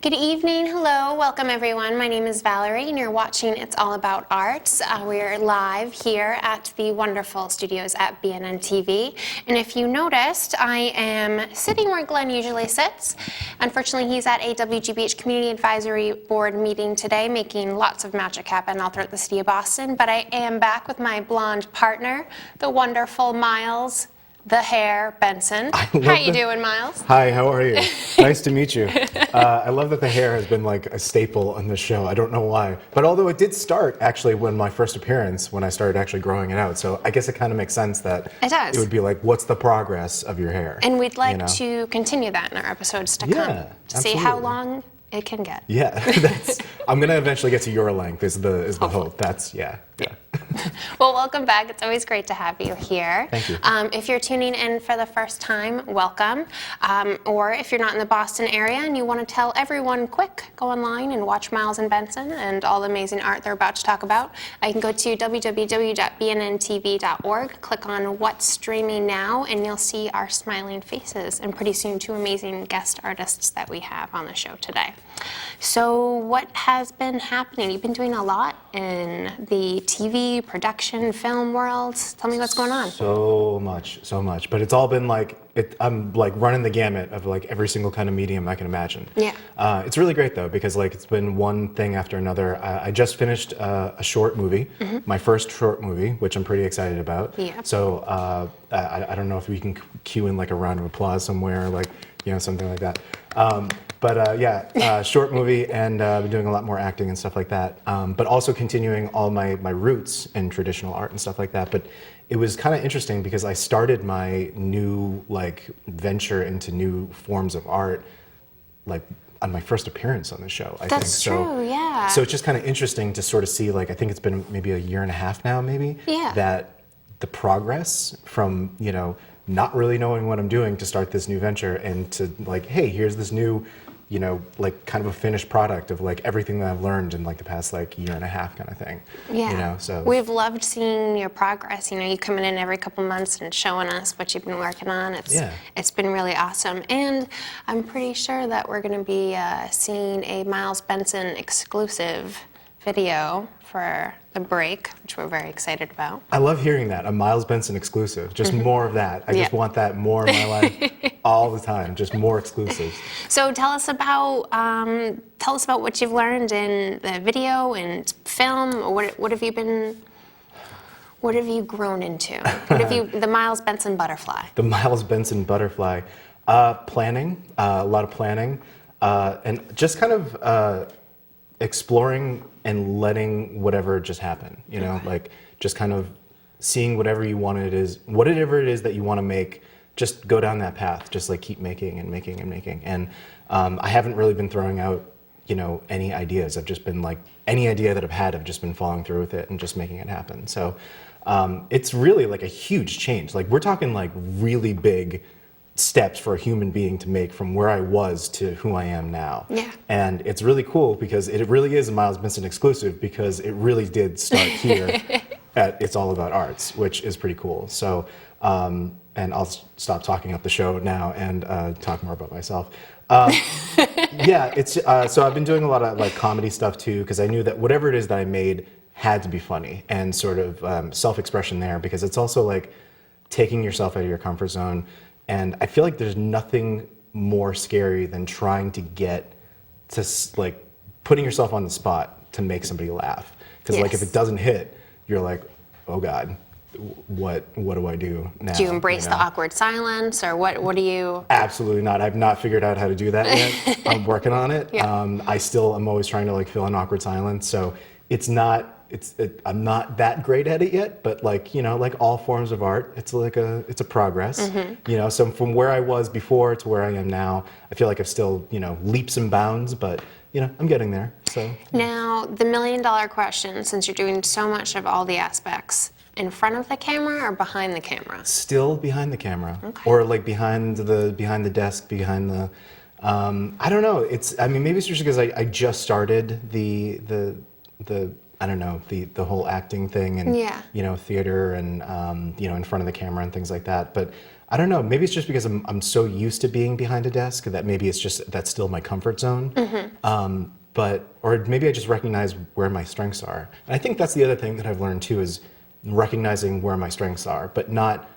Good evening, hello, welcome everyone. My name is Valerie and you're watching It's All About Arts. We're live here at the wonderful studios at BNN TV. And if you noticed, I am sitting where Glenn usually sits. Unfortunately, he's at a WGBH Community Advisory Board meeting today, making lots of magic happen all throughout the city of Boston. But I am back with my blonde partner, the wonderful Miles, the hair, Benson. How you doing, Miles? Hi, how are you? Nice to meet you. I love that the hair has been like a staple on this show. I don't know why. But although it did start actually when my first appearance, when I started actually growing it out. So I guess it kind of makes sense that it would be like, what's the progress of your hair? And we'd like to continue that in our episodes to come. To see how long it can get. Yeah, I'm going to eventually get to your length is the hope. That's, yeah. Well, welcome back. It's always great to have you here. Thank you. If you're tuning in for the first time, welcome. Or if you're not in the Boston area and you want to tell everyone quick, go online and watch Miles and Benson and all the amazing art they're about to talk about. You can go to www.bnntv.org, click on What's Streaming Now, and you'll see our smiling faces and pretty soon two amazing guest artists that we have on the show today. So what has been happening? You've been doing a lot in the TV, production, film worlds. Tell me what's going on. So much. But it's all been like, I'm like running the gamut of like every single kind of medium I can imagine. Yeah. It's really great though, because like it's been one thing after another. I just finished a short movie, my first short movie, which I'm pretty excited about. Yeah. So I don't know if we can cue in like a round of applause somewhere, like, you know, something like that. Short movie, and I've been doing a lot more acting and stuff like that, but also continuing all my roots in traditional art and stuff like that. But it was kind of interesting because I started my new like venture into new forms of art like on my first appearance on the show, I think. That's true, yeah. So it's just kind of interesting to sort of see, like, I think it's been maybe a year and a half now, maybe, that the progress from, you know, not really knowing what I'm doing to start this new venture and to like, hey, here's this new, you know, like kind of a finished product of like everything that I've learned in like the past like year and a half kind of thing. Yeah. You know, so we've loved seeing your progress. You know, you coming in every couple months and showing us what you've been working on. It's been really awesome. And I'm pretty sure that we're going to be seeing a Miles Benson exclusive video for the break, which we're very excited about. I love hearing that, a Miles Benson exclusive. Just more of that. I just want that more in my life all the time. Just more exclusives. So tell us about what you've learned in the video and film. What have you grown into? What have you the Miles Benson butterfly? The Miles Benson butterfly. Planning, a lot of planning, and just kind of exploring and letting whatever just happen, you know, like just kind of seeing whatever it is that you want to make, just go down that path, just like keep making and making and making. And I haven't really been throwing out, you know, any ideas. I've just been like, any idea that I've had, I've just been following through with it and just making it happen. So it's really like a huge change. Like we're talking like really big steps for a human being to make from where I was to who I am now. Yeah. And it's really cool because it really is a Miles Benson exclusive because it really did start here at It's All About Arts, which is pretty cool. So, and I'll stop talking up the show now and talk more about myself. So I've been doing a lot of like comedy stuff too, because I knew that whatever it is that I made had to be funny and sort of self-expression there, because it's also like taking yourself out of your comfort zone. And I feel like there's nothing more scary than trying to get to like putting yourself on the spot to make somebody laugh. Because like if it doesn't hit, you're like, oh God, what do I do now? Do you embrace the awkward silence, or what do you? Absolutely not. I've not figured out how to do that yet. I'm working on it. I'm always trying to like fill in awkward silence. So I'm not that great at it yet, but like, you know, like all forms of art, it's a progress, you know, so from where I was before to where I am now, I feel like I've still, you know, leaps and bounds, but you know, I'm getting there. So now the $1 million question, since you're doing so much of all the aspects, in front of the camera or behind the camera? Still behind the camera, or like behind the desk, behind the, I don't know. Maybe it's just because I just started the I don't know, the whole acting thing and, Yeah. you know, theater and, you know, in front of the camera and things like that. But I don't know, maybe it's just because I'm so used to being behind a desk that maybe it's just, that's still my comfort zone. Or maybe I just recognize where my strengths are. And I think that's the other thing that I've learned too, is recognizing where my strengths are, but not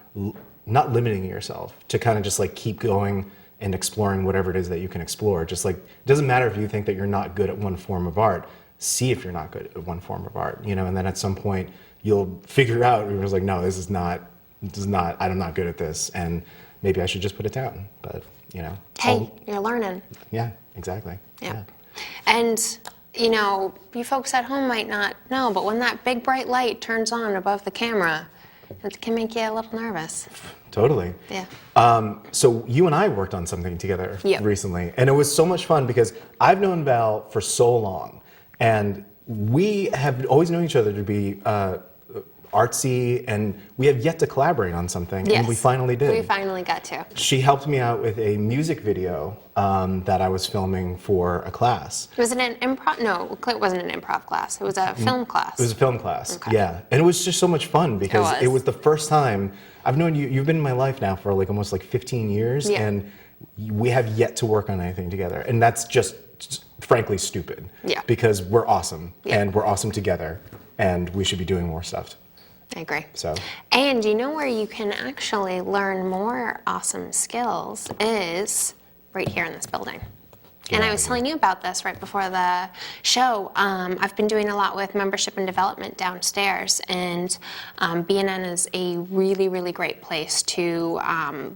limiting yourself to kind of just like keep going and exploring whatever it is that you can explore. Just like, it doesn't matter if you think that you're not good at one form of art, see if you're not good at one form of art, you know, and then at some point you'll figure out, you're just like, no, I'm not good at this, and maybe I should just put it down, but you know. Hey, you're learning. Yeah, exactly. Yeah. And, you know, you folks at home might not know, but when that big bright light turns on above the camera, it can make you a little nervous. Totally. Yeah. So you and I worked on something together Yep. recently, and it was so much fun because I've known Val for so long, and we have always known each other to be artsy, and we have yet to collaborate on something, Yes. and we finally did. We finally got to. She helped me out with a music video that I was filming for a class. Was it an improv? No, it wasn't an improv class. It was a film class. It was a film class, Okay. yeah. And it was just so much fun because was. it was the first time, I've known you, you've been in my life now for like almost like 15 years, Yeah. and we have yet to work on anything together. And that's just frankly stupid. Yeah. Because we're awesome, Yeah. and we're awesome together, and we should be doing more stuff. I agree. So. And you know where you can actually learn more awesome skills is right here in this building. And I was telling you about this right before the show. I've been doing a lot with membership and development downstairs, and BNN is a really, really great place to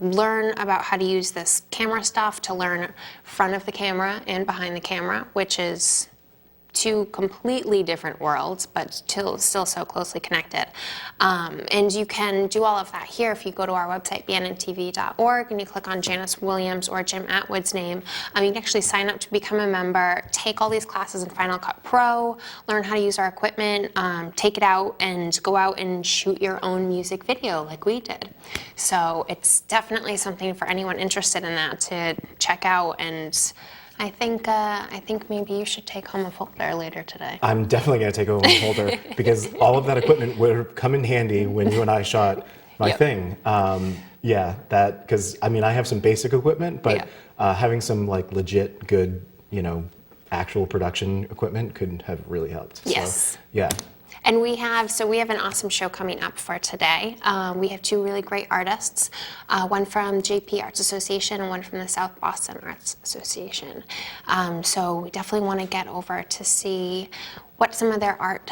learn about how to use this camera stuff, to learn front of the camera and behind the camera, which is two completely different worlds, but still so closely connected. And you can do all of that here if you go to our website, bnntv.org, and you click on Janice Williams or Jim Atwood's name. You can actually sign up to become a member, take all these classes in Final Cut Pro, learn how to use our equipment, take it out, and go out and shoot your own music video like we did. So it's definitely something for anyone interested in that to check out, and I think maybe you should take home a folder later today. I'm definitely going to take over a folder because all of that equipment would have come in handy when you and I shot my Yep. thing. Because I mean, I have some basic equipment, but having some like legit good, you know, actual production equipment could have really helped. Yes. So, yeah. And we have an awesome show coming up for today. We have two really great artists, one from JP Arts Association and one from the South Boston Arts Association. So we definitely want to get over to see what some of their art,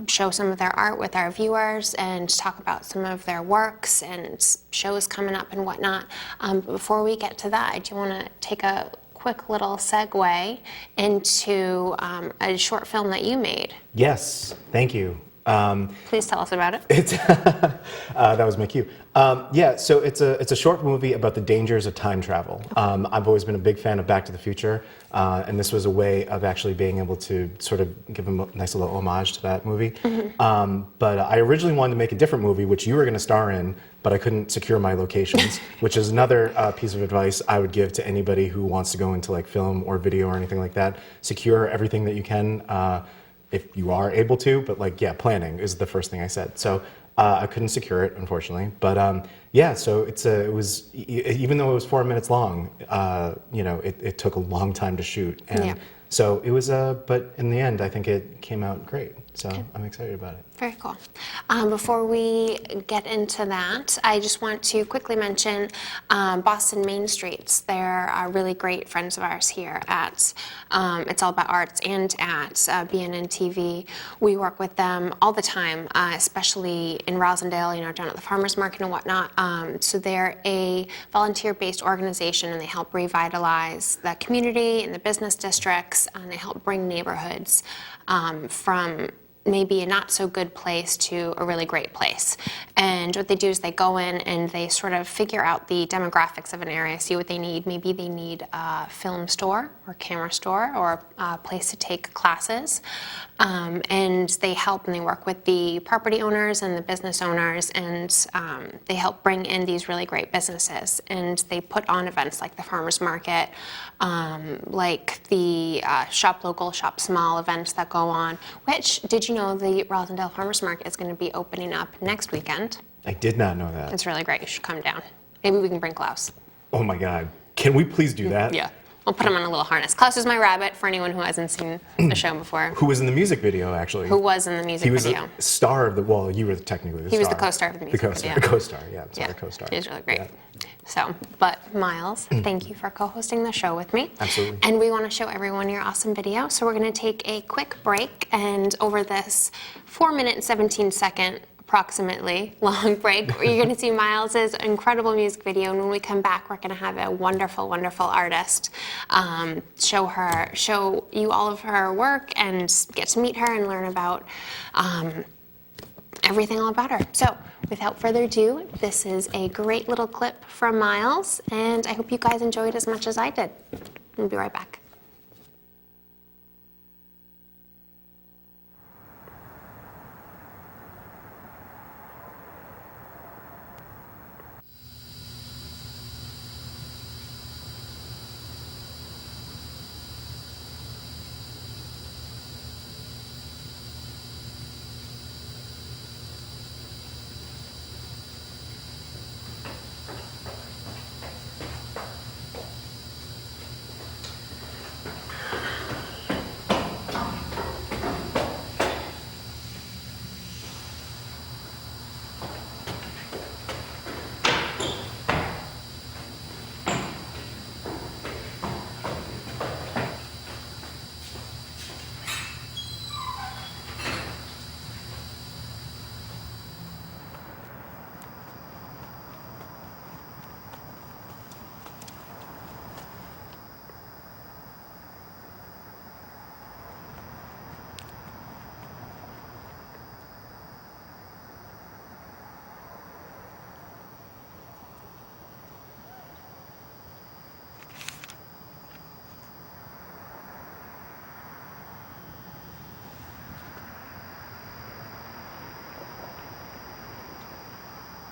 show some of their art with our viewers and talk about some of their works and shows coming up and whatnot. But before we get to that, I do want to take a quick little segue into a short film that you made. Yes, thank you. Please tell us about it. That was my cue. So it's a short movie about the dangers of time travel. I've always been a big fan of Back to the Future, and this was a way of actually being able to sort of give a nice little homage to that movie. But I originally wanted to make a different movie, which you were going to star in, but I couldn't secure my locations, which is another piece of advice I would give to anybody who wants to go into like film or video or anything like that. Secure everything that you can. If you are able to, but like, yeah, planning is the first thing I said. So I couldn't secure it, unfortunately. But so it was, even though it was 4 minutes long, it took a long time to shoot. And so it was, but in the end, I think it came out great. So I'm excited about it. Very cool. Before we get into that, I just want to quickly mention Boston Main Streets. They're really great friends of ours here at It's All About Arts and at BNN TV. We work with them all the time, especially in Rosendale, down at the farmers market and whatnot. So they're a volunteer-based organization, and they help revitalize the community and the business districts, and they help bring neighborhoods from maybe a not so good place to a really great place. And what they do is they go in and they sort of figure out the demographics of an area, see what they need. Maybe they need a film store or camera store or a place to take classes. And they help and they work with the property owners and the business owners, and they help bring in these really great businesses. And they put on events like the farmers market, like the shop local, shop small events that go on, which, did you know the Rosendale Farmers Market is going to be opening up next weekend? I did not know that. It's really great. You should come down. Maybe we can bring Klaus. Oh my God. Can we please do that? Yeah. I'll put him on a little harness. Klaus is my rabbit, for anyone who hasn't seen the show before. Who was in the music video, actually. Who was in the music video. He was a star of the, well, you were technically the star. He was the co-star of the music video. The co-star, yeah. Sorry, Yeah, co-star. he was really great. Yeah. So, but Miles, thank you for co-hosting the show with me. Absolutely. And we want to show everyone your awesome video. So we're going to take a quick break, and over this 4-minute and 17-second approximately long break, you're going to see Miles's incredible music video, and when we come back, we're going to have a wonderful, wonderful artist show you all of her work and get to meet her and learn about everything all about her. So, without further ado, this is a great little clip from Miles, and I hope you guys enjoyed as much as I did. We'll be right back.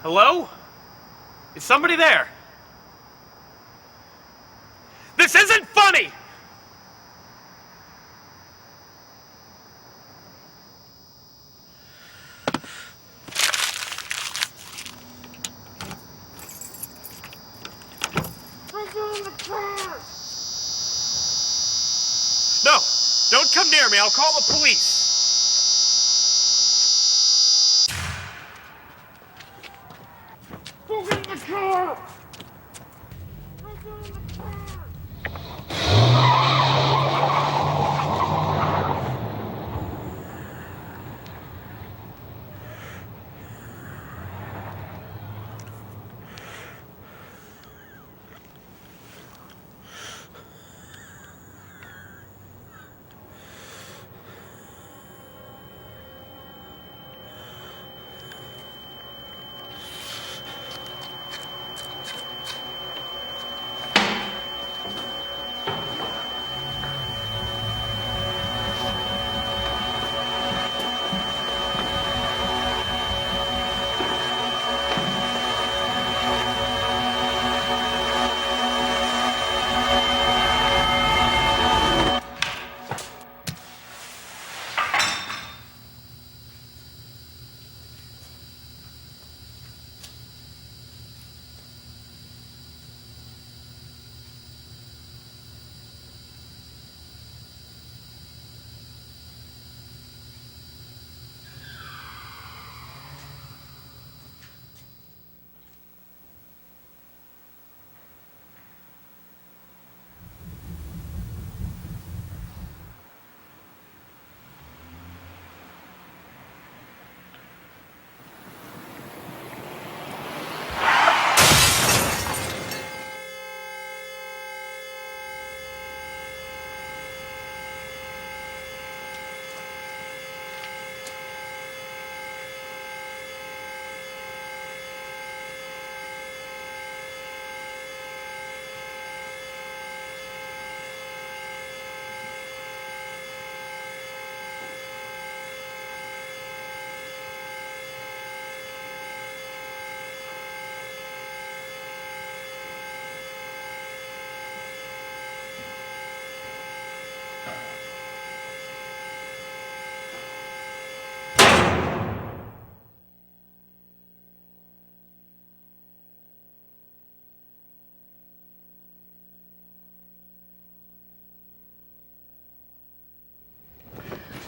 Hello? Is somebody there? This isn't funny! No! Don't come near me, I'll call the police!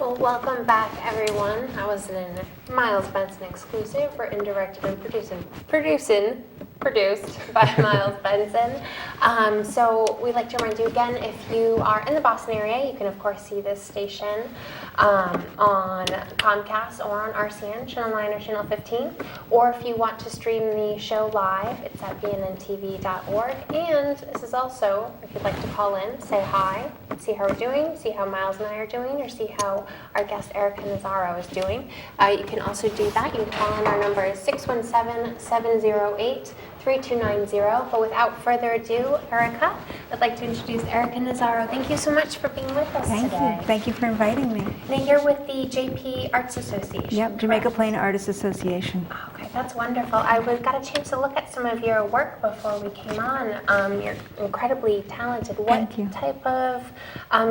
Well, welcome back, everyone. That was an Miles Benson exclusive, written, directed, and produced by Miles Benson. So we'd like to remind you again, if you are in the Boston area, you can of course see this station on Comcast or on RCN, Channel 9 or Channel 15. Or if you want to stream the show live, it's at bnntv.org. And this is also, if you'd like to call in, say hi, see how we're doing, see how Miles and I are doing, or see how our guest Erica Nazzaro is doing. You can also do that. You can call in. Our number is 617-708-3290. But without further ado, Erica, I'd like to introduce Erica Nazzaro. Thank you so much for being with us today. Thank you. Thank you for inviting me. Now you're with the JP Arts Association. Yep, Jamaica Plain Artists Association. Okay, that's wonderful. I got a chance to look at some of your work before we came on. You're incredibly talented. Thank you. What type of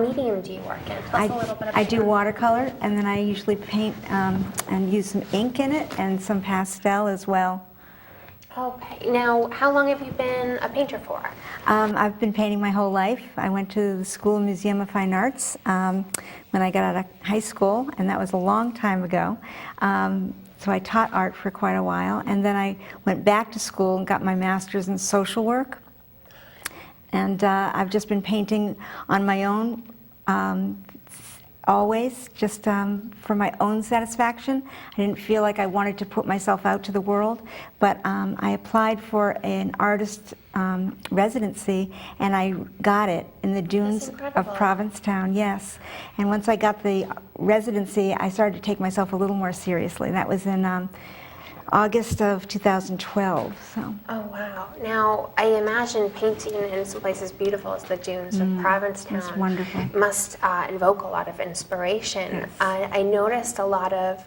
medium do you work in? Tell us a little bit about I do that. watercolor, and then I usually paint and use some ink in it and some pastel as well. Okay. Now, how long have you been a painter for? I've been painting my whole life. I went to the School Museum of Fine Arts when I got out of high school, and that was a long time ago. So I taught art for quite a while, and then I went back to school and got my master's in social work. And I've just been painting on my own always, just for my own satisfaction. I didn't feel like I wanted to put myself out to the world, but I applied for an artist residency, and I got it in the dunes of Provincetown, yes. And once I got the residency, I started to take myself a little more seriously. That was in August of 2012. So. Oh, wow. Now, I imagine painting in some places beautiful as the dunes of Provincetown It's wonderful. must invoke a lot of inspiration. Yes. I noticed a lot of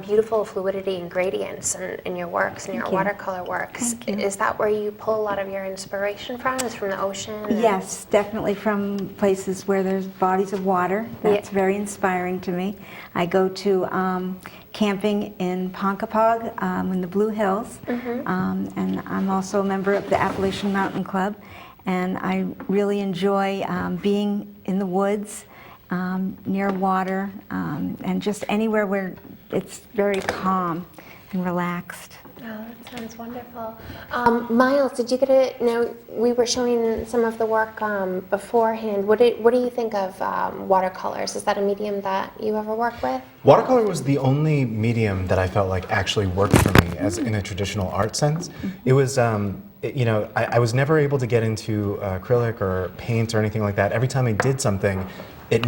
beautiful fluidity and gradients in your works, in your Thank you. watercolor works. Thank you. Is that where you pull a lot of your inspiration from? Is from the ocean? Yes, definitely from places where there's bodies of water. That's Yeah. very inspiring to me. I go to camping in Ponkapog in the Blue Hills, and I'm also a member of the Appalachian Mountain Club, and I really enjoy being in the woods, near water, and just anywhere where it's very calm and relaxed. Oh, that sounds wonderful. Miles, did you get it? Now, we were showing some of the work beforehand. What do you think of watercolors? Is that a medium that you ever work with? Watercolor was the only medium that I felt like actually worked for me as in a traditional art sense. It was, I was never able to get into acrylic or paint or anything like that. Every time I did something, I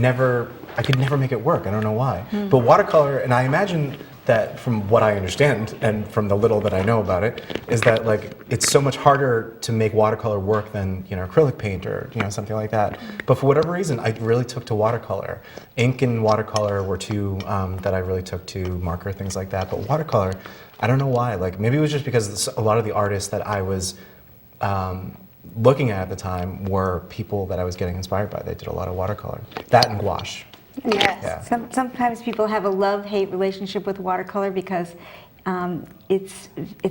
could never make it work. I don't know why. But watercolor, and I imagine that from what I understand and from the little that I know about it, is that like it's so much harder to make watercolor work than acrylic paint or something like that. But for whatever reason, I really took to watercolor. Ink and watercolor were two that I really took to, marker, things like that. But watercolor, I don't know why. Like maybe it was just because a lot of the artists that I was looking at the time were people that I was getting inspired by. They did a lot of watercolor. That and gouache. Yes. Yeah. Sometimes people have a love-hate relationship with watercolor because it's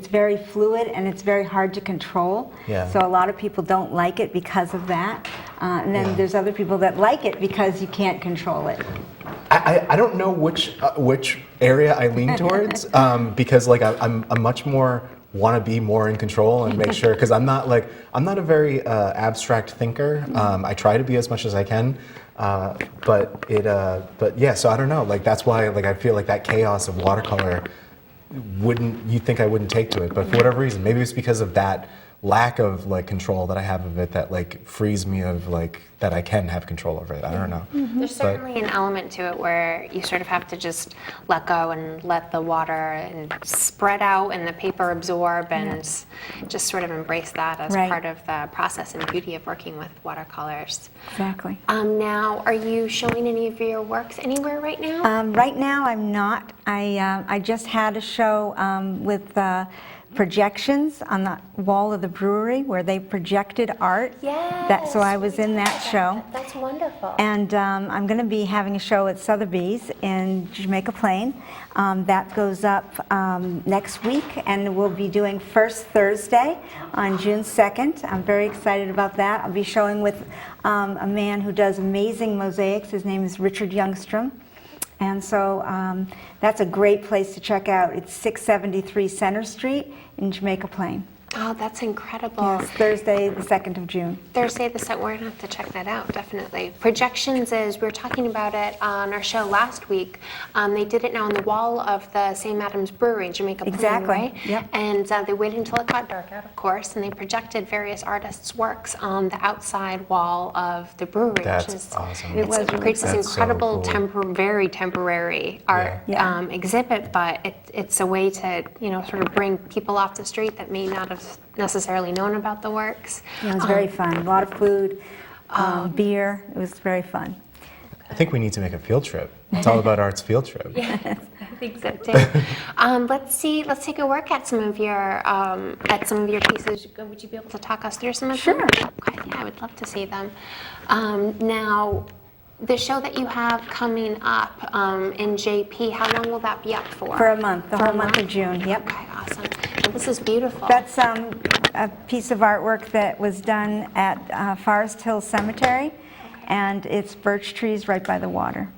very fluid and it's very hard to control. Yeah. So a lot of people don't like it because of that. And then there's other people that like it because you can't control it. I don't know which area I lean towards because like I'm much more want to be more in control and make sure, because I'm not a very abstract thinker. I try to be as much as I can. But yeah, so I don't know, like that's why like I feel like that chaos of watercolor you'd think I wouldn't take to it, but for whatever reason, maybe it's because of that lack of like control that I have of it that like frees me of like that I can have control over it. I don't know. There's certainly an element to it where you sort of have to just let go and let the water and spread out and the paper absorb and just sort of embrace that as Right. part of the process and beauty of working with watercolors. Exactly. Now, are you showing any of your works anywhere right now? Right now, I'm not. I just had a show with projections on the wall of the brewery where they projected art. Yes. So I was in that show. That's wonderful. And I'm going to be having a show at Sotheby's in Jamaica Plain. That goes up next week, and we'll be doing First Thursday on June 2nd. I'm very excited about that. I'll be showing with a man who does amazing mosaics. His name is Richard Youngstrom. And so that's a great place to check out. It's 673 Center Street in Jamaica Plain. Oh, that's incredible. Yes, Thursday, the 2nd of June. Thursday the second, we're gonna have to check that out, definitely. Projections is, we were talking about it on our show last week. They did it now on the wall of the St. Adam's Brewery in Jamaica Plain, Exactly, right? yep. And they waited until it got dark out, of course, and they projected various artists' works on the outside wall of the brewery. That's which is, awesome. It was It really creates this That's so incredible, cool. very temporary art Yeah. exhibit, but it's a way to, sort of bring people off the street that may not have necessarily known about the works. Yeah, it was very fun. A lot of food, beer. It was very fun. I think we need to make a field trip. It's all about art's field trip. I think so too. Let's take a look at some of your pieces. Would you be able to talk us through some of them? Sure. Okay, yeah, I would love to see them. Now, the show that you have coming up in JP, how long will that be up for? For a month, the For a whole month of June. Yep. Okay, awesome. Well, this is beautiful. That's a piece of artwork that was done at Forest Hill Cemetery, and it's birch trees right by the water.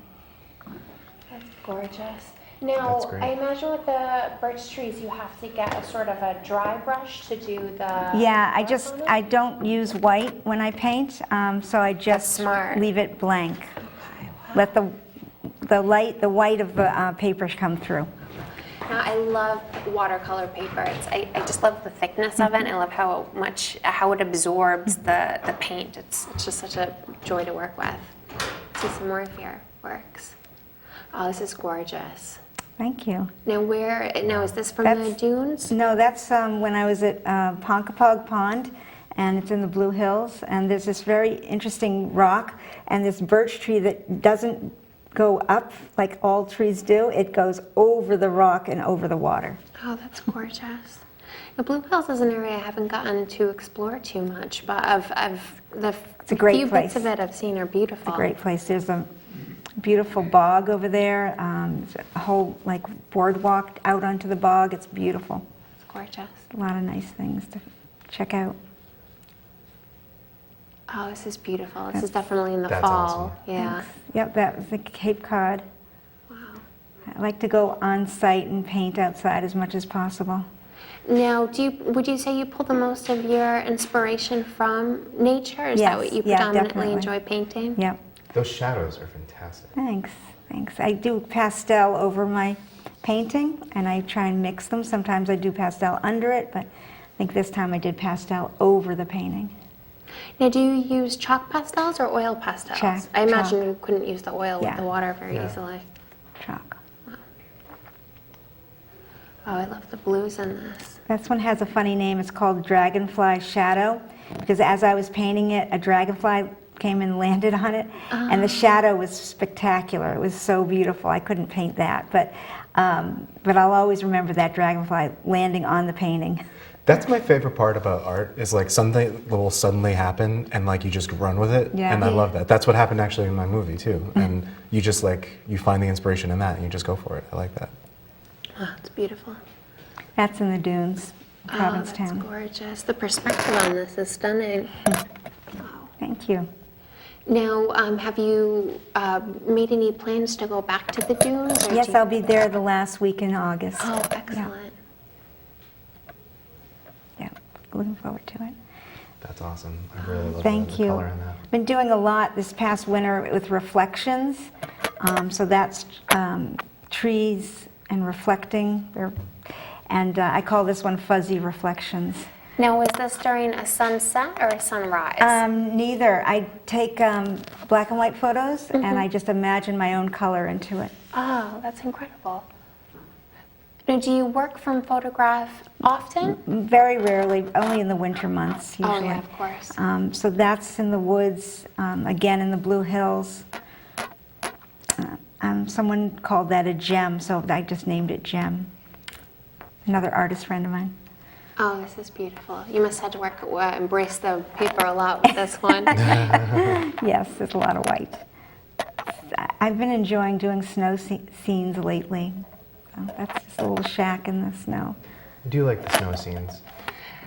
That's gorgeous. Now, That's great. I imagine with the birch trees, you have to get a sort of a dry brush to do the. Yeah, mark on it? I don't use white when I paint, so I just smart. leave it blank. Okay, wow. Let the white of the paper come through. Now, I love watercolor paper. I just love the thickness of it. And I love how it absorbs the paint. It's just such a joy to work with. See some more of your works. Oh, this is gorgeous. Thank you. Now is this from the That's- dunes? No, that's when I was at Ponkapog Pond, and it's in the Blue Hills, and there's this very interesting rock and this birch tree that doesn't go up like all trees do. It goes over the rock and over the water. Oh, that's gorgeous. The Blue Hills is an area I haven't gotten to explore too much, but It's a great few place. bits of it I've seen are beautiful. It's a great place. There's a beautiful bog over there, there's a whole like boardwalk out onto the bog. It's beautiful. It's gorgeous. A lot of nice things to check out. Oh, this is beautiful. This is definitely in the That's fall. awesome. Yeah. Yep, that was the Cape Cod. Wow. I like to go on site and paint outside as much as possible. Now, would you say you pull the most of your inspiration from nature? Is that Yes, what you yeah, predominantly definitely. enjoy painting? Yep. Those shadows are fantastic. Thanks. I do pastel over my painting, and I try and mix them. Sometimes I do pastel under it, but I think this time I did pastel over the painting. Now, do you use chalk pastels or oil pastels? I imagine Chalk. you couldn't use the oil with Yeah. the water very Yeah. easily. Chalk. Oh, I love the blues in this. This one has a funny name. It's called Dragonfly Shadow, because as I was painting it, a dragonfly came and landed on it, and the shadow was spectacular. It was so beautiful. I couldn't paint that, but I'll always remember that dragonfly landing on the painting. That's my favorite part about art, is like something will suddenly happen and like you just run with it. Yeah. And I love that. That's what happened actually in my movie too. And you just you find the inspiration in that and you just go for it. I like that. Oh, it's beautiful. That's in the dunes, Oh, that's Provincetown. gorgeous. The perspective on this is stunning. Wow. Thank you. Now, have you made any plans to go back to the dunes? Or Yes, do you- I'll be there the last week in August. Oh, excellent. Yeah, looking forward to it. That's awesome. I really love Thank the you. color in that. I've been doing a lot this past winter with reflections. So that's trees and reflecting. And I call this one Fuzzy Reflections. Now, was this during a sunset or a sunrise? Neither. I take black and white photos and I just imagine my own color into it. Oh, that's incredible. Now, do you work from photograph often? Very rarely, only in the winter months usually. Oh, yeah, of course. So that's in the woods, again in the Blue Hills. Someone called that a gem, so I just named it Gem. Another artist friend of mine. Oh, this is beautiful. You must have to embrace the paper a lot with this one. Yes, there's a lot of white. I've been enjoying doing snow scenes lately. So that's just a little shack in the snow. I do like the snow scenes.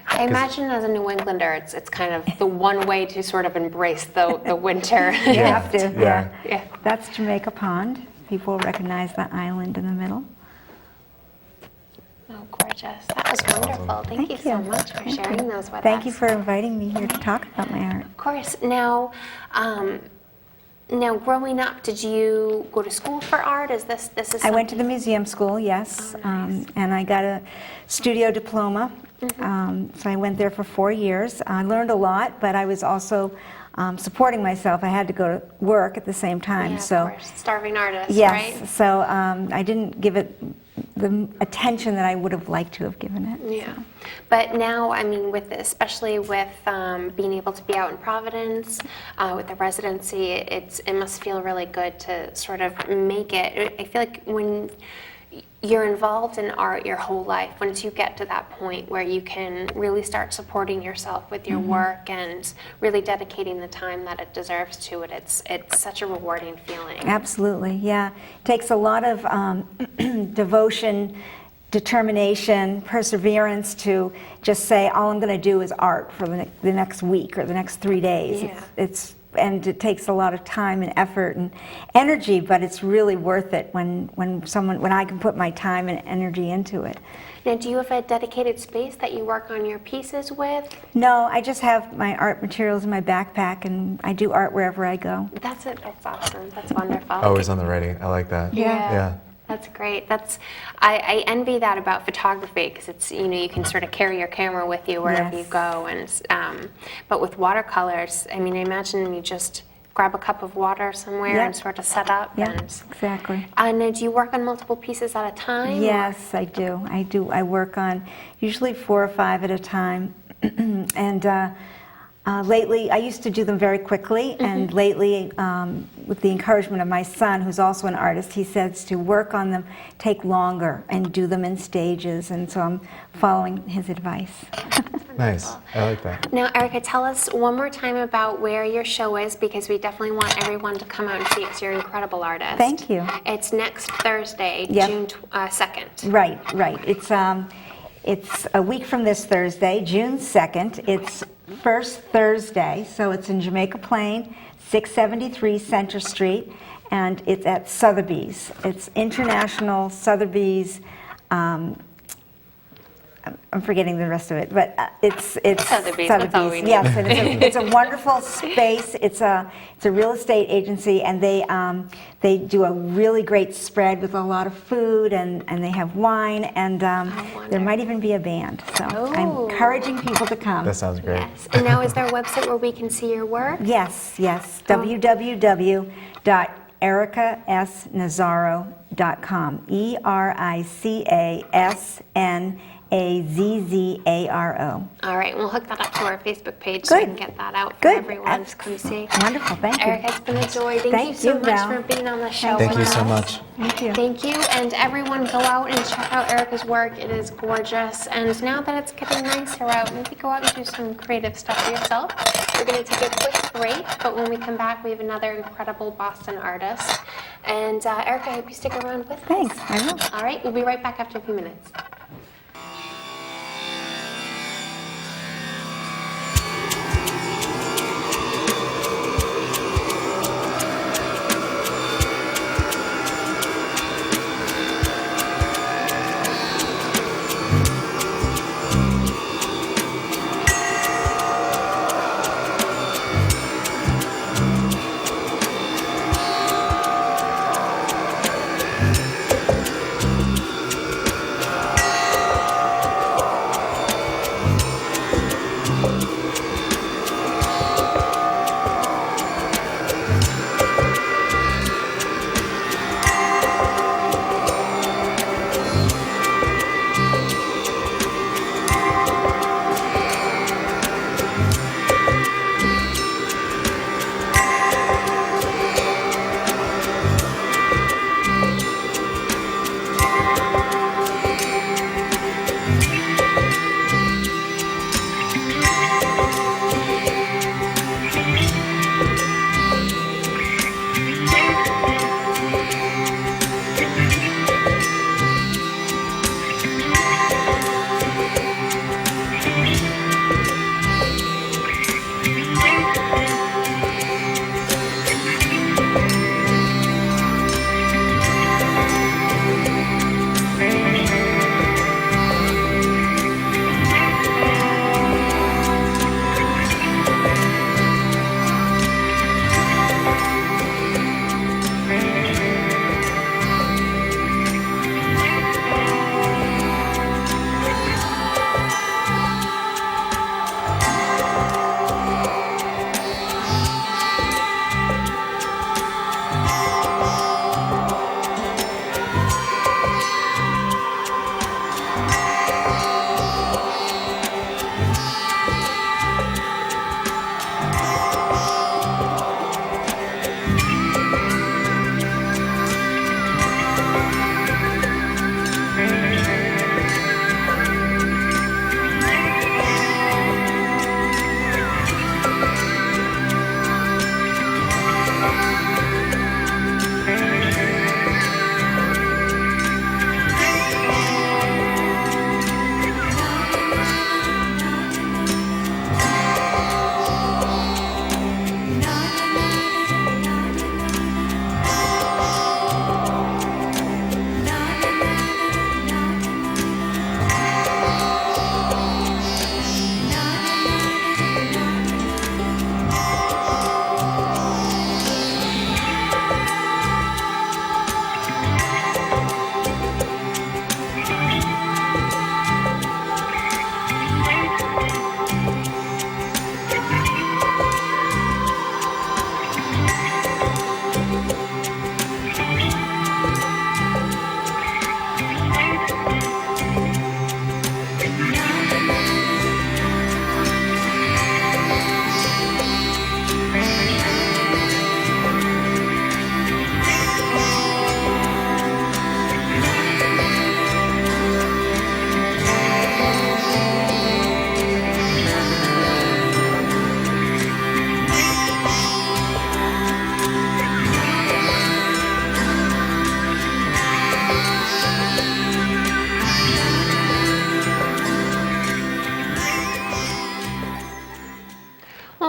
I imagine as a New Englander, it's kind of the one way to sort of embrace the winter. You have to, Yeah. Yeah. That's Jamaica Pond. people recognize that island in the middle. Oh, gorgeous. That was wonderful. Thank you so much for sharing those with Thank us. you for inviting me here to talk about my art. Of course. Now, growing up, did you go to school for art? Is this I went to the museum school, yes, Oh, nice. and I got a studio diploma. So I went there for 4 years. I learned a lot, but I was also supporting myself. I had to go to work at the same time. Yeah, so of course. Starving artist, yes, right? so I didn't give it the attention that I would have liked to have given it. Yeah, but now, I mean, especially with being able to be out in Providence with the residency, it must feel really good to sort of make it. I feel like when you're involved in art your whole life, once you get to that point where you can really start supporting yourself with your work and really dedicating the time that it deserves to it, it's such a rewarding feeling. Absolutely, yeah. It takes a lot of devotion, determination, perseverance to just say, all I'm going to do is art for the next week or the next 3 days. Yeah. And it takes a lot of time and effort and energy, but it's really worth it when I can put my time and energy into it. Now, do you have a dedicated space that you work on your pieces with? No, I just have my art materials in my backpack, and I do art wherever I go. That's it. That's awesome. That's wonderful. Always on the ready. I like that. Yeah. That's great. I envy that about photography because it's, you can sort of carry your camera with you wherever Yes. you go, and but with watercolors, I mean, I imagine you just grab a cup of water somewhere Yeah. and sort of set up. Yeah, And exactly. do you work on multiple pieces at a time? or- Yes, I do. I work on usually 4 or 5 at a time. And lately, I used to do them very quickly, and lately, with the encouragement of my son, who's also an artist, he says to work on them, take longer, and do them in stages, and so I'm following his advice. Nice. I like that. Now, Erica, tell us one more time about where your show is, because we definitely want everyone to come out and see it because you're an incredible artist. Thank you. It's next Thursday, Yep. June 2nd. Right. It's a week from this Thursday, June 2nd. It's first Thursday, so it's in Jamaica Plain, 673 Center Street, and it's at Sotheby's. It's International Sotheby's. I'm forgetting the rest of it, but it's Sotheby's, that's all we need. Yes, and it's a wonderful space. It's a real estate agency, and they do a really great spread with a lot of food, and they have wine, and there might even be a band. So I'm Oh. encouraging people to come. That sounds great. Yes. And now, is there a website where we can see your work? Yes, www.ericasnazzaro.com. ERICASNAZZARO. All right, we'll hook that up to our Facebook page so we Good. can get that out for Good. everyone to come see. Wonderful, thank you. Erica, it's been a joy. Thank you Thank so you, much Val. for being on the show. Thank with you so us. much. Thank you. Thank you, and everyone go out and check out Erica's work. It is gorgeous, and now that it's getting nicer out, maybe go out and do some creative stuff for yourself. We're going to take a quick break, but when we come back, we have another incredible Boston artist. And Erica, I hope you stick around with us. Thanks, I will. All right, we'll be right back after a few minutes.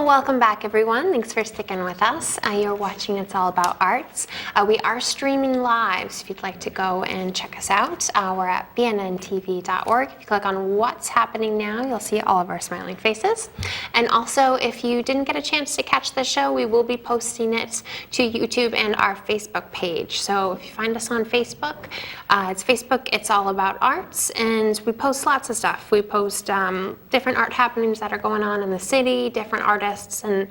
Well, welcome back, everyone. Thanks for sticking with us. You're watching It's All About Arts. We are streaming live, so if you'd like to go and check us out, we're at bnntv.org. If you click on What's Happening Now, you'll see all of our smiling faces. And also, if you didn't get a chance to catch the show, we will be posting it to YouTube and our Facebook page. So if you find us on Facebook, it's Facebook It's All About Arts, and we post lots of stuff. We post different art happenings that are going on in the city, different artists, and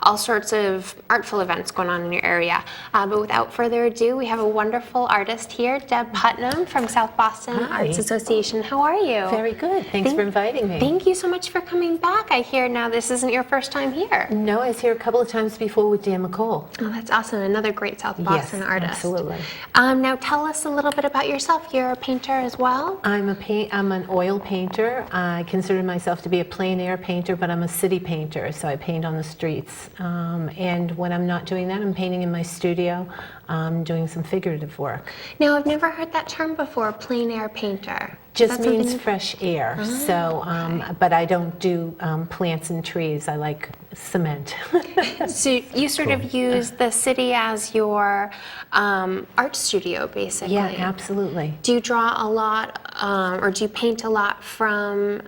all sorts of artful events going on in your area. But without further ado, we have a wonderful artist here, Deb Putnam from South Boston Hi. Arts Association. How are you? Very good. Thanks for inviting me. Thank you so much for coming back. I hear now this isn't your first time here. No, I was here a couple of times before with Dan McCall. Oh, that's awesome. Another great South Boston Yes, artist. absolutely. Now tell us a little bit about yourself. You're a painter as well? I'm an oil painter. I consider myself to be a plein air painter, but I'm a city painter, so I paint on the streets. And when I'm not doing that, I'm painting in my studio, doing some figurative work. Now, I've never heard that term before, plein air painter. Just That's means something- fresh air. So, but I don't do plants and trees. I like cement. So you sort of use the city as your art studio, basically. Yeah, absolutely. Do you draw a lot, or do you paint a lot from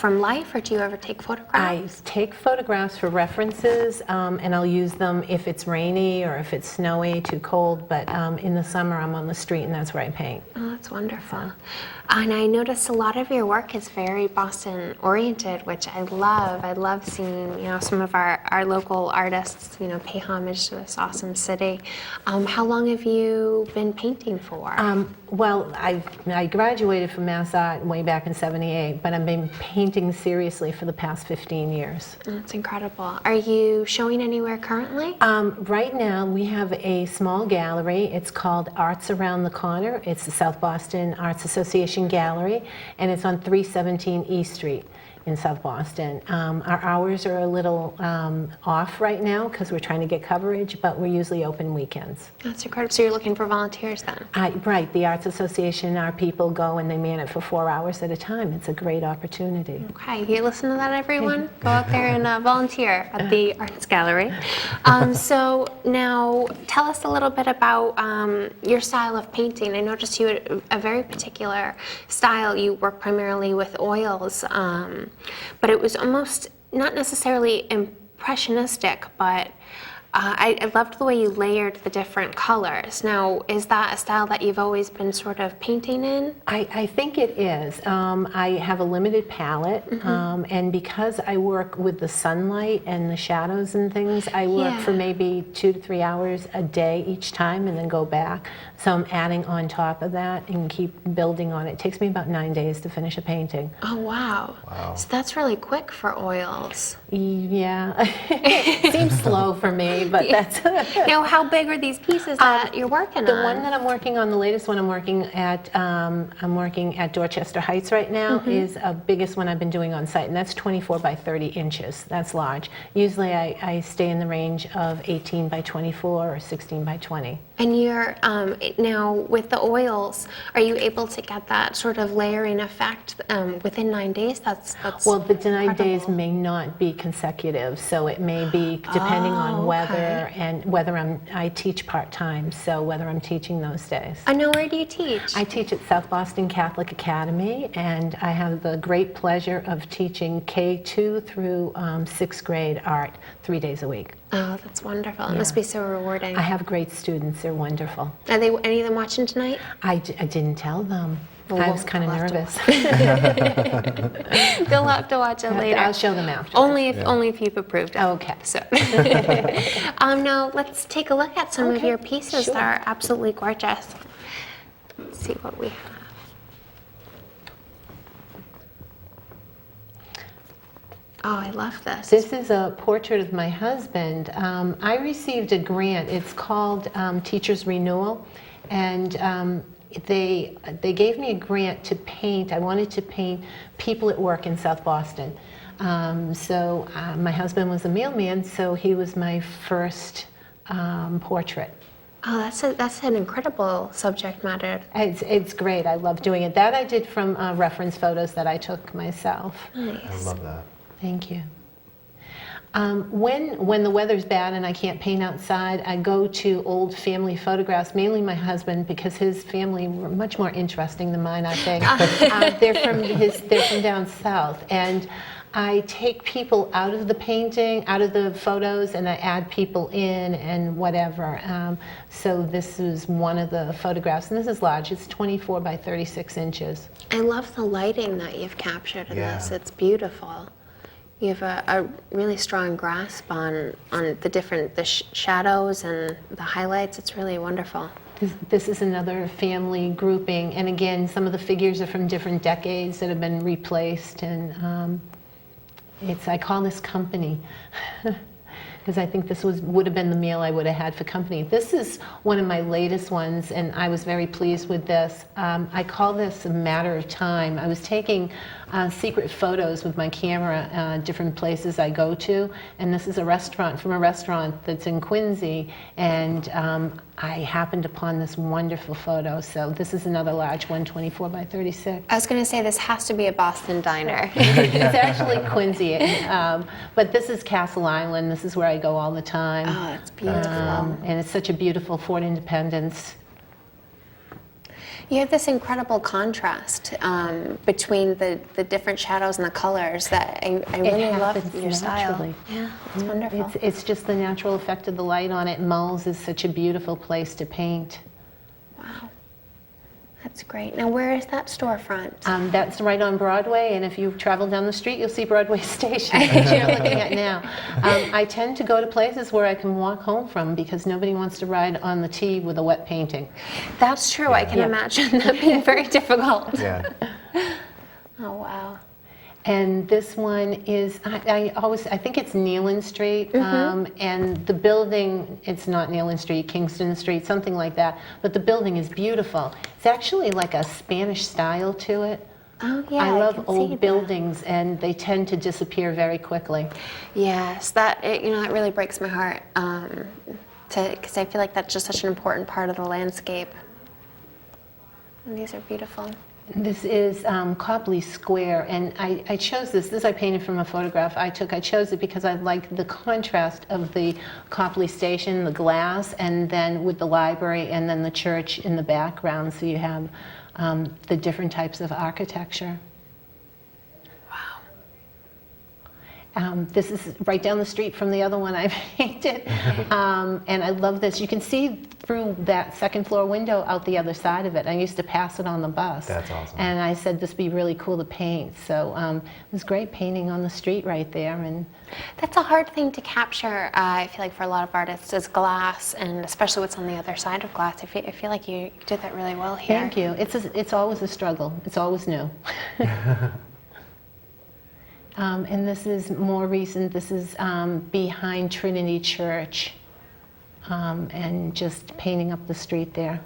life, or do you ever take I photographs? take photographs for references, and I'll use them if it's rainy or if it's snowy, too cold, but in the summer I'm on the street and that's where I paint. Oh, that's wonderful. And I noticed a lot of your work is very Boston oriented, which I love. I love seeing, some of our local artists, pay homage to this awesome city. How long have you been painting for? Well, I graduated from Mass Art way back in '78, but I've been painting seriously for the past 15 years. That's incredible. Are you showing anywhere currently? Right now we have a small gallery. It's called Arts Around the Corner. It's the South Boston Arts Association Gallery, and it's on 317 East Street in South Boston. Our hours are a little off right now because we're trying to get coverage, but we're usually open weekends. That's incredible. So you're looking for volunteers then? Right, the Arts Association, our people go and they man it for 4 hours at a time. It's a great opportunity. Okay, you listen to that, everyone? Go out there and volunteer at the Arts Gallery. So now tell us a little bit about your style of painting. I noticed you had a very particular style. You work primarily with oils. But it was almost not necessarily impressionistic, but I loved the way you layered the different colors. Now, is that a style that you've always been sort of painting in? I think it is. I have a limited palette, and because I work with the sunlight and the shadows and things, I work for maybe 2 to 3 hours a day each time and then go back. So I'm adding on top of that and keep building on it. It takes me about 9 days to finish a painting. Oh, wow. So that's really quick for oils. Yeah, seems slow for me, but that's... Now, how big are these pieces that you're working on? The one that I'm working on, the latest one I'm working at Dorchester Heights right now, is a biggest one I've been doing on site, and that's 24 by 30 inches. That's large. Usually I stay in the range of 18 by 24 or 16 by 20. And you're, now with the oils, are you able to get that sort of layering effect within 9 days? That's Well, the 9 days incredible. may not be consecutive, so it may be depending on weather and whether I teach part-time, so whether I'm teaching those days. I know, where do you teach? I teach at South Boston Catholic Academy, and I have the great pleasure of teaching K2 through 6th grade art 3 days a week. Oh, that's wonderful. It must be so rewarding. I have great students. They're wonderful. Are they any of them watching tonight? I didn't tell them. Well, I was kind of we'll have to nervous. They'll have to watch it later. I'll show them after. Only if you've approved it. Okay. So, now let's take a look at some of your pieces sure. that are absolutely gorgeous. Let's see what we have. Oh, I love this. This is a portrait of my husband. I received a grant. It's called Teachers Renewal, and they gave me a grant to paint. I wanted to paint people at work in South Boston. So my husband was a mailman, so he was my first portrait. Oh, that's an incredible subject matter. It's great. I love doing it. That I did from reference photos that I took myself. Nice. I love that. Thank you. When the weather's bad and I can't paint outside, I go to old family photographs, mainly my husband, because his family were much more interesting than mine, I think. They're from down south, and I take people out of the painting, out of the photos, and I add people in and whatever. So this is one of the photographs, and this is large. It's 24 by 36 inches. I love the lighting that you've captured in this. It's beautiful. You have a really strong grasp on the different shadows and the highlights. It's really wonderful. This is another family grouping, and again, some of the figures are from different decades that have been replaced, and I call this company. Because I think this would have been the meal I would have had for company. This is one of my latest ones, and I was very pleased with this. I call this a matter of time. I was taking secret photos with my camera, different places I go to, and this is a restaurant that's in Quincy, and I happened upon this wonderful photo. So this is another large one, 24 by 36. I was going to say this has to be a Boston diner. It's actually Quincy, but this is Castle Island. This is where I go all the time. Oh, it's beautiful. And it's such a beautiful Fort Independence. You have this incredible contrast between the different shadows and the colors that I really love your style. Yeah, it's wonderful. It's just the natural effect of the light on it. Mulls is such a beautiful place to paint. Wow. That's great. Now, where is that storefront? That's right on Broadway, and if you travel down the street, you'll see Broadway Station, which you're looking at now. I tend to go to places where I can walk home from because nobody wants to ride on the T with a wet painting. That's true. I can imagine that being very difficult. Yeah. Oh, wow. And this one is, I think it's Neyland Street, and the building, it's not Neyland Street, Kingston Street, something like that, but the building is beautiful. It's actually like a Spanish style to it. Oh, yeah, I love can see old that. buildings, and they tend to disappear very quickly. Yes, that really breaks my heart because I feel like that's just such an important part of the landscape. And these are beautiful. This is Copley Square, and I chose this I painted from a photograph I took. I chose it because I like the contrast of the Copley Station, the glass, and then with the library, and then the church in the background, so you have the different types of architecture. Wow. This is right down the street from the other one I painted, and I love this. You can see through that second floor window out the other side of it. I used to pass it on the bus. That's awesome. And I said this would be really cool to paint. So it was great painting on the street right there. And That's a hard thing to capture, I feel like, for a lot of artists, is glass, and especially what's on the other side of glass. I feel like you did that really well here. Thank you. It's always a struggle. It's always new. And this is more recent. This is behind Trinity Church. And just painting up the street there.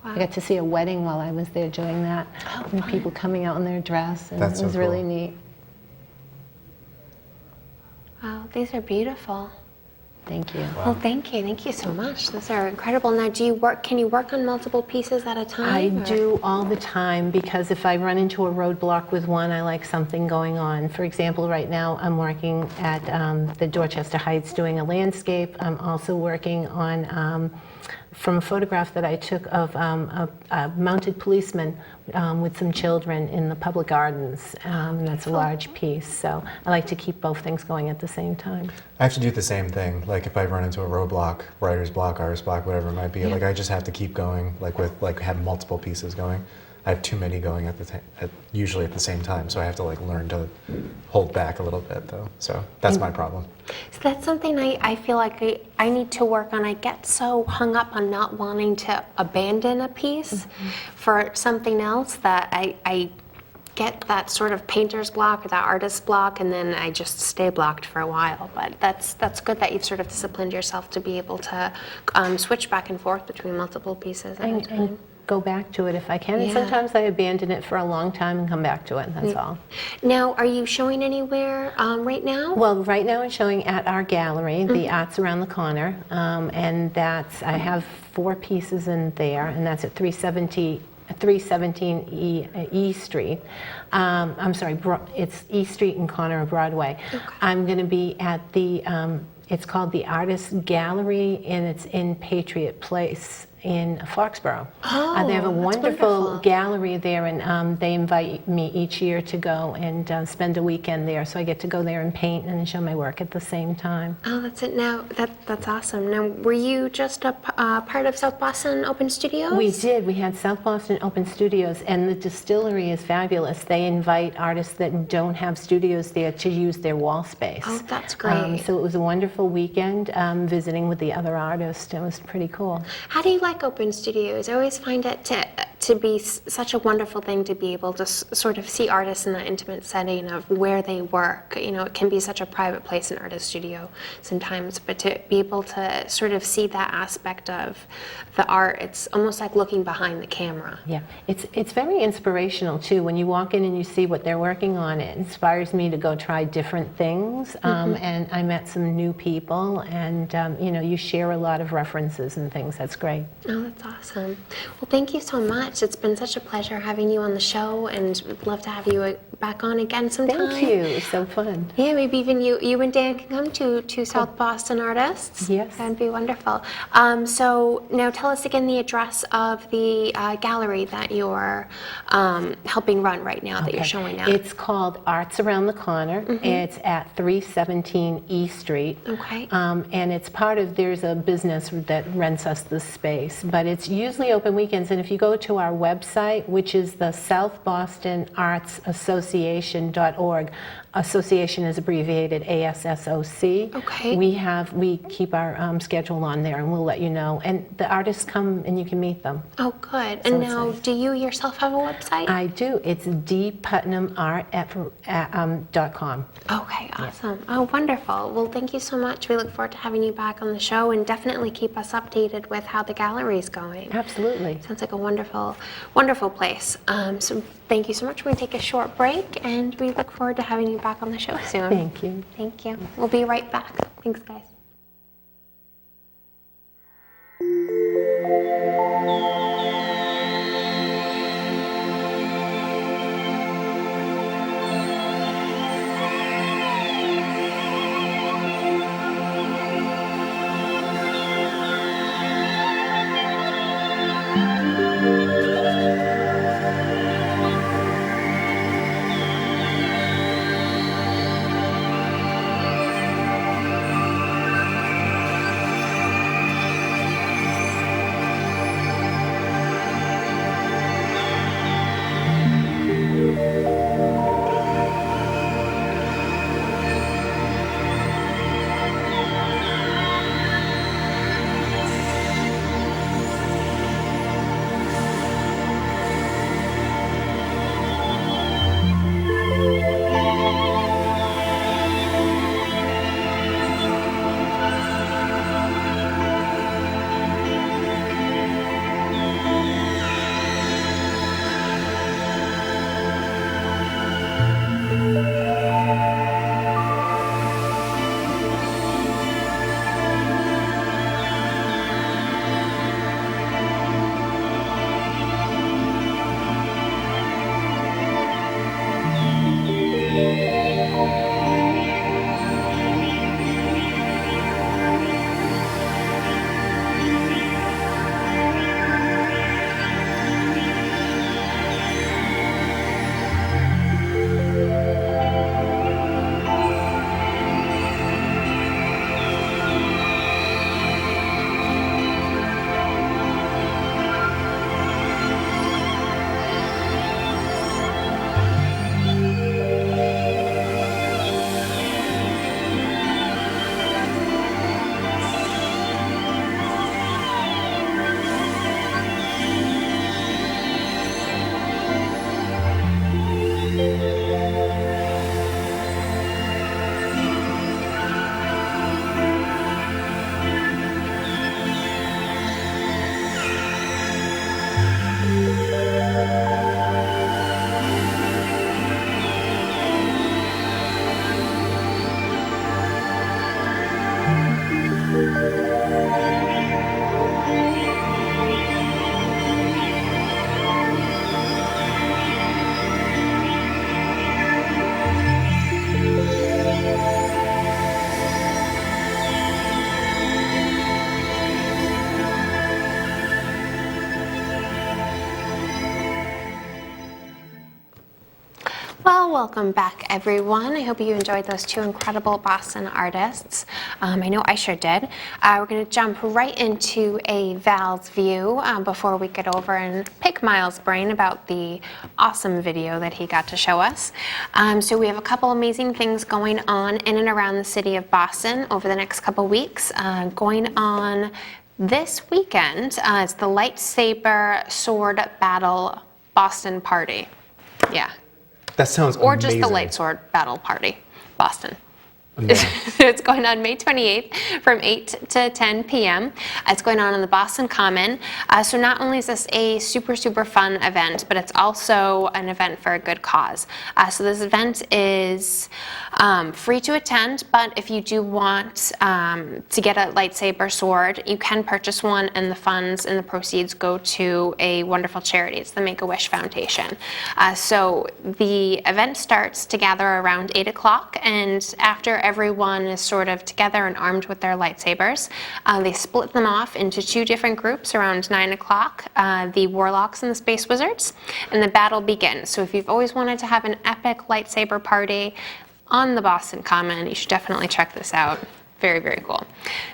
Wow. I got to see a wedding while I was there doing that. Oh, and fun. people coming out in their dress, and That's it was so really cool. neat. Wow, these are beautiful. Thank you. Well, thank you so much. Those are incredible. Now, can you work on multiple pieces at a time? I do all the time, because if I run into a roadblock with one, I like something going on. For example, right now I'm working at the Dorchester Heights doing a landscape. I'm also working on, from a photograph that I took of a mounted policeman with some children in the public gardens. That's a large piece, so I like to keep both things going at the same time. I have to do the same thing. Like if I run into a roadblock, writer's block, artist block, whatever it might be, like I just have to keep going. Have multiple pieces going. I have too many going usually at the same time, so I have to learn to hold back a little bit though. So that's my problem. So that's something I feel like I need to work on. I get so hung up on not wanting to abandon a piece for something else that I get that sort of painter's block or that artist's block, and then I just stay blocked for a while. But that's good that you've sort of disciplined yourself to be able to switch back and forth between multiple pieces at a time. And go back to it if I can. And sometimes I abandon it for a long time and come back to it, that's all. Now, are you showing anywhere right now? Well, right now I'm showing at our gallery, the Arts Around the Corner, and I have 4 pieces in there, and that's at 370 317 E Street. I'm sorry, it's E Street and corner of Broadway. Okay. I'm going to be at the, it's called the Artist Gallery, and it's in Patriot Place in Foxborough. Oh, they have a that's wonderful wonderful. gallery there, and they invite me each year to go and spend a weekend there. So I get to go there and paint and show my work at the same time. Oh, that's it. Now, that's awesome. Now, were you just a part of South Boston Open Studios? We did. We had South Boston Open Studios, and the distillery is fabulous. They invite artists that don't have studios there to use their wall space. Oh, that's great. So it was a wonderful weekend visiting with the other artists. It was pretty cool. How do you like Open Studios? I always find it to be such a wonderful thing to be able to sort of see artists in that intimate setting of where they work. You know, it can be such a private place, an artist studio sometimes, but to be able to sort of see that aspect of the art, it's almost like looking behind the camera. Yeah, it's very inspirational too. When you walk in and you see what they're working on, it inspires me to go try different things. And I met some new people, and you know, you share a lot of references and things. That's great. Oh, that's awesome. Well, thank you so much. It's been such a pleasure having you on the show, and we'd love to have you back on again sometime. Thank you. It was so fun. Yeah, maybe even you and Dan can come to South Boston Artists. Yes. That'd be wonderful. So now tell us again the address of the gallery that you're helping run right now, that you're showing at. It's called Arts Around the Corner. It's at 317 E Street. Okay. And it's part of, there's a business that rents us the space, but it's usually open weekends. And if you go to our website, which is the South Boston Arts Association.org, association is abbreviated ASSOC. Okay. We keep our schedule on there, and we'll let you know. And the artists come and you can meet them. Oh, good. So And it's now, nice. do you yourself have a website? I do. It's dputnamart.com. Okay, awesome. Oh, wonderful. Well, thank you so much. We look forward to having you back on the show, and definitely keep us updated with how the gallery is going. Absolutely. Sounds like a wonderful, wonderful place. So thank you so much. We're going to take a short break, and we look forward to having you back on the show soon. Thank you. Thank you. We'll be right back. Thanks, guys. welcome back everyone. I hope you enjoyed those two incredible Boston artists. I know I sure did. We're going to jump right into a Val's view before we get over and pick Miles' brain about the awesome video that he got to show us. So we have a couple amazing things going on in and around the city of Boston over the next couple weeks. Going on this weekend, it's the Lightsaber Sword Battle Boston Party. Yeah. That sounds Or amazing. just the Light Sword Battle Party, Boston. Amazing. It's going on May 28th from 8 to 10 p.m. It's going on the Boston Common. So not only is this a super, super fun event, but it's also an event for a good cause. So this event is free to attend, but if you do want to get a lightsaber sword, you can purchase one, and the funds and the proceeds go to a wonderful charity. It's the Make-A-Wish Foundation. So the event starts to gather around 8 o'clock, and after everyone is sort of together and armed with their lightsabers, they split them off into two different groups around 9 o'clock, the Warlocks and the Space Wizards, and the battle begins. So if you've always wanted to have an epic lightsaber party on the Boston Common, you should definitely check this out. Very, very cool.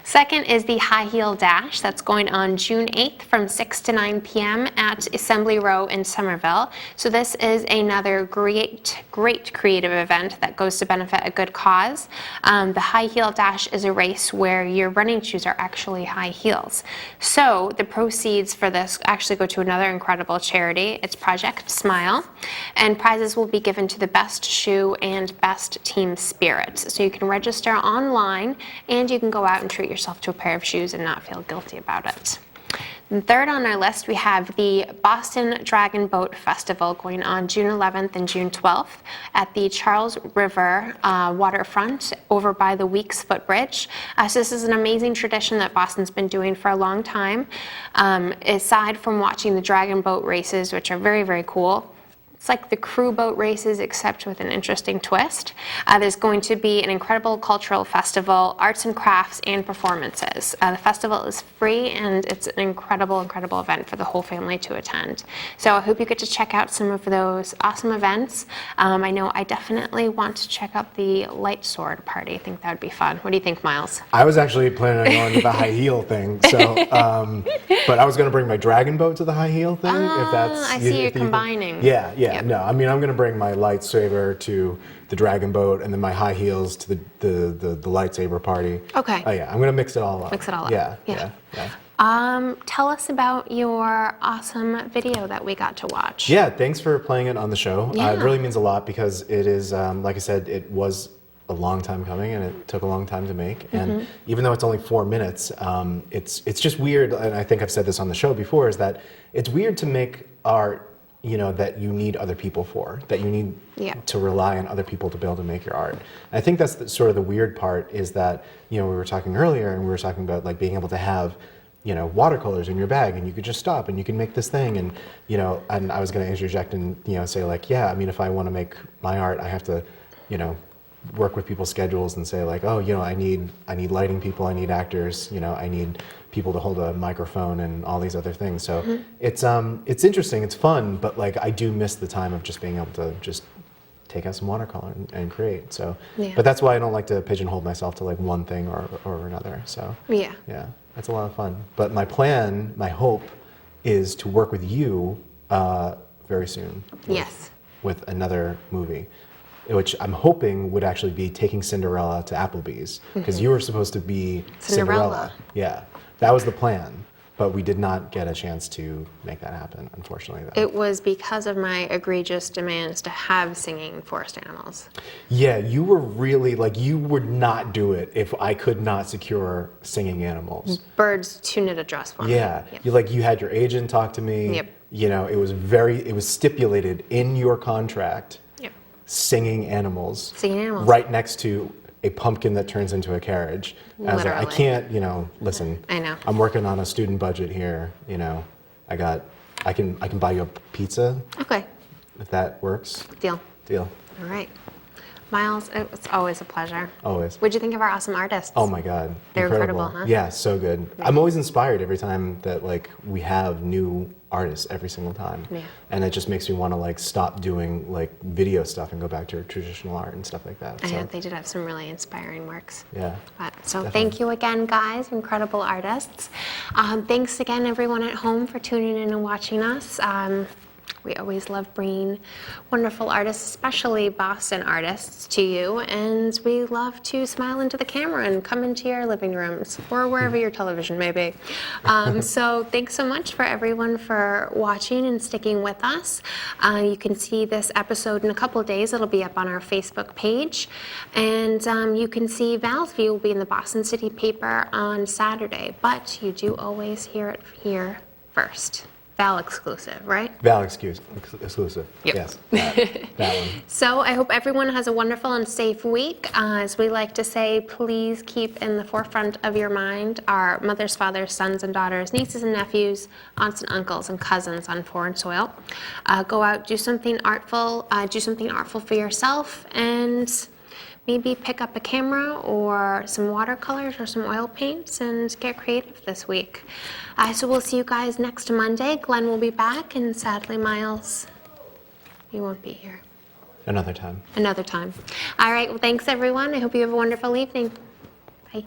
Second is the High Heel Dash. That's going on June 8th from 6 to 9 p.m. at Assembly Row in Somerville. So this is another great creative event that goes to benefit a good cause. The High Heel Dash is a race where your running shoes are actually high heels. So the proceeds for this actually go to another incredible charity. It's Project Smile, and prizes will be given to the best shoe and best team spirit. So you can register online, and you can go out and treat yourself to a pair of shoes and not feel guilty about it. And third on our list, we have the Boston Dragon Boat Festival going on June 11th and June 12th at the Charles River waterfront over by the Weeks Footbridge. So this is an amazing tradition that Boston's been doing for a long time. Aside from watching the dragon boat races, which are very, very cool, it's like the crew boat races, except with an interesting twist. There's going to be an incredible cultural festival, arts and crafts, and performances. The festival is free, and it's an incredible, incredible event for the whole family to attend. So I hope you get to check out some of those awesome events. I know I definitely want to check out the Light Sword Party. I think that would be fun. What do you think, Miles? I was actually planning on going to the high heel thing, so but I was going to bring my dragon boat to the high heel thing. If that's I see you're combining. Yeah. Yep. No, I mean I'm going to bring my lightsaber to the dragon boat, and then my high heels to the lightsaber party. Okay. Oh yeah, I'm going to mix it all up. Mix it all up. Yeah. Tell us about your awesome video that we got to watch. Yeah, thanks for playing it on the show. Yeah. It really means a lot because it is, like I said, it was a long time coming, and it took a long time to make. And even though it's only 4 minutes, it's just weird. And I think I've said this on the show before, is that it's weird to make art, that you need other people for, that you need to rely on other people to be able to make your art. And I think that's sort of the weird part, is that, we were talking earlier, and we were talking about like being able to have, watercolors in your bag, and you could just stop and you can make this thing. And, and I was going to interject and, say like, yeah, I mean, if I want to make my art, I have to, work with people's schedules and say like, oh, I need lighting people, I need actors, I need people to hold a microphone and all these other things. So it's interesting, it's fun, but like I do miss the time of just being able to just take out some watercolor and create. So, but that's why I don't like to pigeonhole myself to like one thing or another. So yeah, that's a lot of fun. But my plan, my hope, is to work with you very soon. With another movie, which I'm hoping would actually be taking Cinderella to Applebee's, because you were supposed to be Cinderella. Yeah, that was the plan, but we did not get a chance to make that happen, unfortunately. It was because of my egregious demands to have singing forest animals. Yeah, you were really, like, you would not do it if I could not secure singing animals. Birds to knit a dress for me. Yeah, you had your agent talk to me. It was stipulated in your contract. Singing animals right next to a pumpkin that turns into a carriage. I was like, I can't, listen. I know. I'm working on a student budget here. I can buy you a pizza. Okay. If that works. Deal. All right. Miles, it's always a pleasure. Always. What'd you think of our awesome artists? Oh my God. They're incredible, huh? Yeah, so good. I'm always inspired every time that like we have new artist every single time. Yeah. And it just makes me want to like stop doing like video stuff and go back to traditional art and stuff like that. So, They did have some really inspiring works. yeah. So Definitely. thank you again, guys, incredible artists. Thanks again, everyone at home, for tuning in and watching us. We always love bringing wonderful artists, especially Boston artists, to you. And we love to smile into the camera and come into your living rooms or wherever your television may be. So thanks so much for everyone for watching and sticking with us. You can see this episode in a couple of days. It'll be up on our Facebook page. And you can see Val's View will be in the Boston City paper on Saturday. But you do always hear it here first. Val exclusive, right? Val exclusive. Yep. Yes. That one. So I hope everyone has a wonderful and safe week. As we like to say, please keep in the forefront of your mind our mothers, fathers, sons and daughters, nieces and nephews, aunts and uncles and cousins on foreign soil. Go out, do something artful for yourself, and maybe pick up a camera or some watercolors or some oil paints and get creative this week. So we'll see you guys next Monday. Glenn will be back, and sadly, Miles, you won't be here. Another time. Another time. All right, well, thanks, everyone. I hope you have a wonderful evening. Bye.